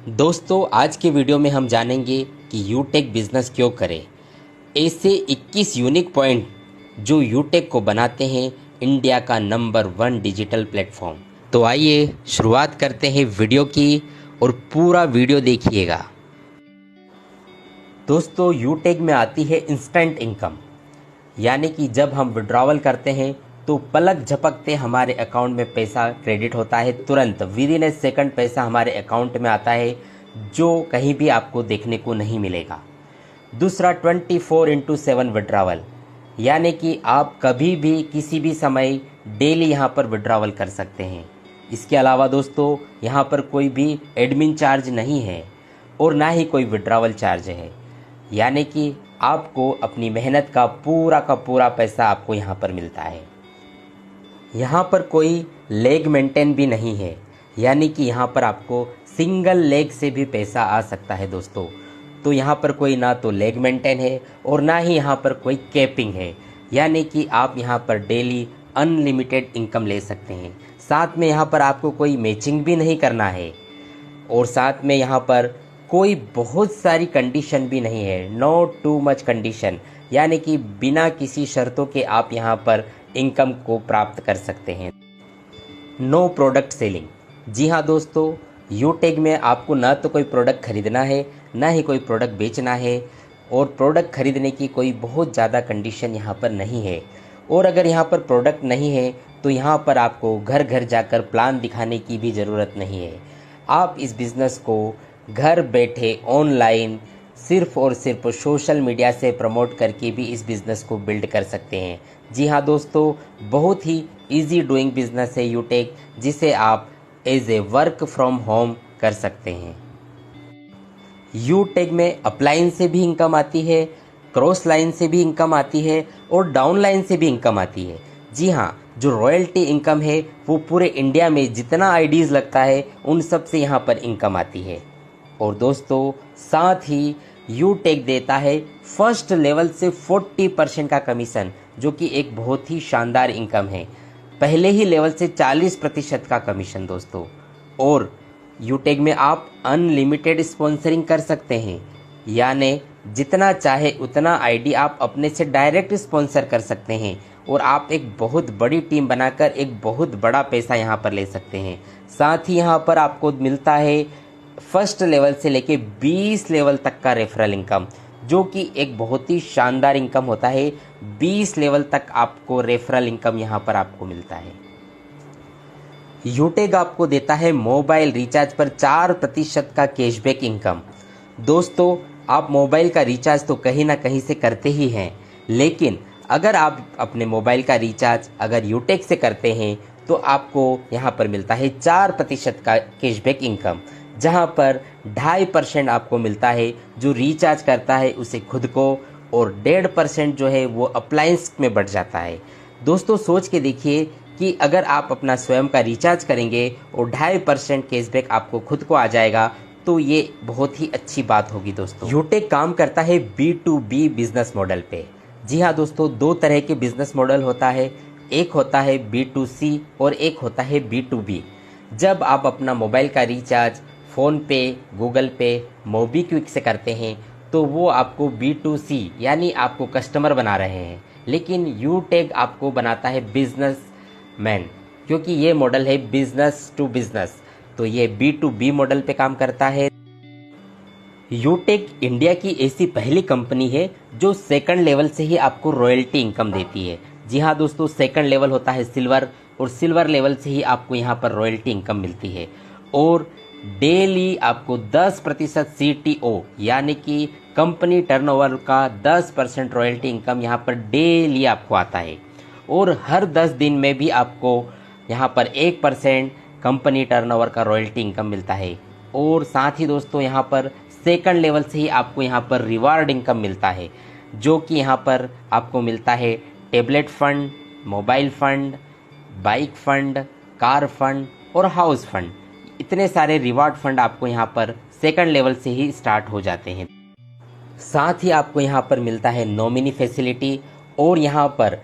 दोस्तों आज के वीडियो में हम जानेंगे कि यूटेक बिजनेस क्यों करें। ऐसे 21 यूनिक पॉइंट जो यूटेक को बनाते हैं इंडिया का नंबर 1 डिजिटल प्लेटफॉर्म। तो आइए शुरुआत करते हैं वीडियो की और पूरा वीडियो देखिएगा। दोस्तों यूटेक में आती है इंस्टेंट इनकम, यानी कि जब हम विड्रॉवल करते हैं तो पलक झपकते हमारे अकाउंट में पैसा क्रेडिट होता है, तुरंत विद इन ए सेकंड पैसा हमारे अकाउंट में आता है, जो कहीं भी आपको देखने को नहीं मिलेगा। दूसरा 24/7 विड्रॉवल, यानी कि आप कभी भी किसी भी समय डेली यहाँ पर विड्रॉवल कर सकते हैं। इसके अलावा दोस्तों यहाँ पर कोई भी एडमिन चार्ज नहीं है और ना ही कोई विड्रॉवल चार्ज है, यानी कि आपको अपनी मेहनत का पूरा पैसा आपको यहाँ पर मिलता है। यहाँ पर कोई लेग मेंटेन भी नहीं है, यानी कि यहाँ पर आपको सिंगल लेग से भी पैसा आ सकता है दोस्तों। तो यहाँ पर कोई ना तो लेग मेंटेन है और ना ही यहाँ पर कोई कैपिंग है, यानी कि आप यहाँ पर डेली अनलिमिटेड इनकम ले सकते हैं। साथ में यहाँ पर आपको कोई मैचिंग भी नहीं करना है और साथ में यहाँ पर कोई बहुत सारी कंडीशन भी नहीं है, नो टू मच कंडीशन, यानी कि बिना किसी शर्तों के आप यहाँ पर इनकम को प्राप्त कर सकते हैं। नो प्रोडक्ट सेलिंग, जी हाँ दोस्तों, यूटेक में आपको ना तो कोई प्रोडक्ट खरीदना है ना ही कोई प्रोडक्ट बेचना है, और प्रोडक्ट खरीदने की कोई बहुत ज़्यादा कंडीशन यहाँ पर नहीं है। और अगर यहाँ पर प्रोडक्ट नहीं है तो यहाँ पर आपको घर घर जाकर प्लान दिखाने की भी ज़रूरत नहीं है। आप इस बिज़नेस को घर बैठे ऑनलाइन सिर्फ और सिर्फ सोशल मीडिया से प्रमोट करके भी इस बिज़नेस को बिल्ड कर सकते हैं। जी हाँ दोस्तों, बहुत ही इजी डूइंग बिज़नेस है यूटेक, जिसे आप as a work from home कर सकते हैं। यूटेक में अपलाइन से भी इनकम आती है, क्रॉस लाइन से भी इनकम आती है और डाउन लाइन से भी इनकम आती है। जी हाँ, जो रॉयल्टी इनकम है वो पूरे इंडिया में जितना आईडीज़ लगता है उन सब से यहाँ पर इनकम आती है। और दोस्तों साथ ही यूटेक देता है फर्स्ट लेवल से 40% का कमीशन, जो कि एक बहुत ही शानदार इनकम है। पहले ही लेवल से 40% का कमीशन दोस्तों। और यूटेक में आप अनलिमिटेड स्पॉन्सरिंग कर सकते हैं, यानी जितना चाहे उतना आईडी आप अपने से डायरेक्ट स्पॉन्सर कर सकते हैं और आप एक बहुत बड़ी टीम बनाकर एक बहुत बड़ा पैसा यहाँ पर ले सकते हैं। साथ ही यहाँ पर आपको मिलता है फर्स्ट लेवल से लेके 20 लेवल तक का रेफरल इनकम, जो कि एक बहुत ही शानदार इनकम होता है। 20 लेवल तक आपको रेफरल इनकम यहाँ पर आपको मिलता है। यूटेक आपको देता है मोबाइल रिचार्ज पर 4% का कैशबैक इनकम। दोस्तों आप मोबाइल का रिचार्ज तो कहीं ना कहीं से करते ही हैं, लेकिन अगर आप अपने मोबाइल का रिचार्ज अगर यूटेक से करते हैं तो आपको यहाँ पर मिलता है 4% का कैशबैक इनकम, जहाँ पर 2.5% आपको मिलता है जो रिचार्ज करता है उसे खुद को, और 1.5% जो है वो अप्लायंस में बढ़ जाता है। दोस्तों सोच के देखिए कि अगर आप अपना स्वयं का रिचार्ज करेंगे और 2.5% कैशबैक आपको खुद को आ जाएगा, तो ये बहुत ही अच्छी बात होगी दोस्तों। यूटेक काम करता है B2B बिजनेस मॉडल पे। जी हाँ दोस्तों, 2 तरह के बिजनेस मॉडल होता है, एक होता है B2C और एक होता है B2B। जब आप अपना मोबाइल का रिचार्ज फ़ोन पे, गूगल पे, मोबीक्विक से करते हैं तो वो आपको B2C यानी आपको कस्टमर बना रहे हैं, लेकिन यूटेक आपको बनाता है बिजनेस मैन, क्योंकि ये मॉडल है बिजनेस टू बिजनेस, तो ये B2B मॉडल पे काम करता है। यूटेक इंडिया की ऐसी पहली कंपनी है जो सेकंड लेवल से ही आपको रॉयल्टी इनकम देती है। जी हाँ दोस्तों, सेकंड लेवल होता है सिल्वर, और सिल्वर लेवल से ही आपको यहाँ पर रॉयल्टी इनकम मिलती है। और डेली आपको 10% CTO यानी कि कंपनी टर्नओवर का 10% रॉयल्टी इनकम यहाँ पर डेली आपको आता है, और हर 10 दिन में भी आपको यहाँ पर 1% कंपनी टर्नओवर का रॉयल्टी इनकम मिलता है। और साथ ही दोस्तों यहाँ पर सेकंड लेवल से ही आपको यहाँ पर रिवार्ड इनकम मिलता है, जो कि यहाँ पर आपको मिलता है tablet fund, mobile fund, bike fund, car fund और हाउस फंड। इतने सारे रिवार्ड फंड आपको यहाँ पर सेकंड लेवल से ही स्टार्ट हो जाते हैं। साथ ही आपको यहाँ पर मिलता है नॉमिनी फैसिलिटी, और यहाँ पर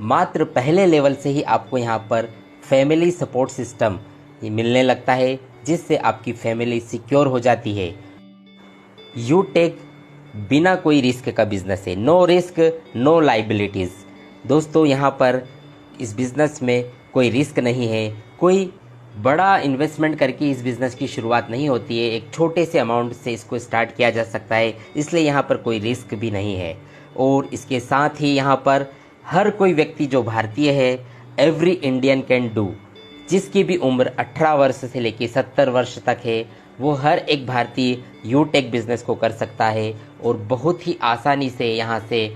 मात्र पहले लेवल से ही आपको यहाँ पर फैमिली सपोर्ट सिस्टम मिलने लगता है, जिससे आपकी फैमिली सिक्योर हो जाती है। यूटेक बिना कोई रिस्क का बिजनेस है, नो रिस्क नो लाइबिलिटीज़। दोस्तों यहाँ पर इस बिज़नेस में कोई रिस्क नहीं है, कोई बड़ा इन्वेस्टमेंट करके इस बिज़नेस की शुरुआत नहीं होती है, एक छोटे से अमाउंट से इसको स्टार्ट किया जा सकता है, इसलिए यहाँ पर कोई रिस्क भी नहीं है। और इसके साथ ही यहाँ पर हर कोई व्यक्ति जो भारतीय है, एवरी इंडियन कैन डू, जिसकी भी उम्र 18 वर्ष से लेकर 70 वर्ष तक है, वो हर एक भारतीय यूटेक बिज़नेस को कर सकता है और बहुत ही आसानी से यहाँ से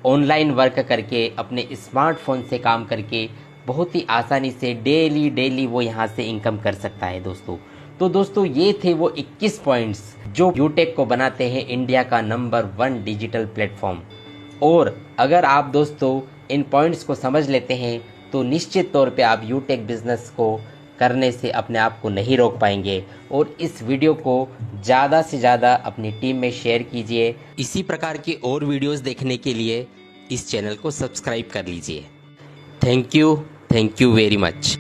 ऑनलाइन वर्क करके अपने स्मार्टफोन से काम करके बहुत ही आसानी से डेली वो यहाँ से इनकम कर सकता है दोस्तों। तो दोस्तों ये थे वो 21 पॉइंट्स जो यूटेक को बनाते हैं इंडिया का नंबर 1 डिजिटल प्लेटफॉर्म। और अगर आप दोस्तों इन पॉइंट्स को समझ लेते हैं तो निश्चित तौर पे आप यूटेक बिज़नेस को करने से अपने आप को नहीं रोक पाएंगे। और इस वीडियो को ज़्यादा से ज़्यादा अपनी टीम में शेयर कीजिए। इसी प्रकार की और वीडियोस देखने के लिए इस चैनल को सब्सक्राइब कर लीजिए। Thank you very much.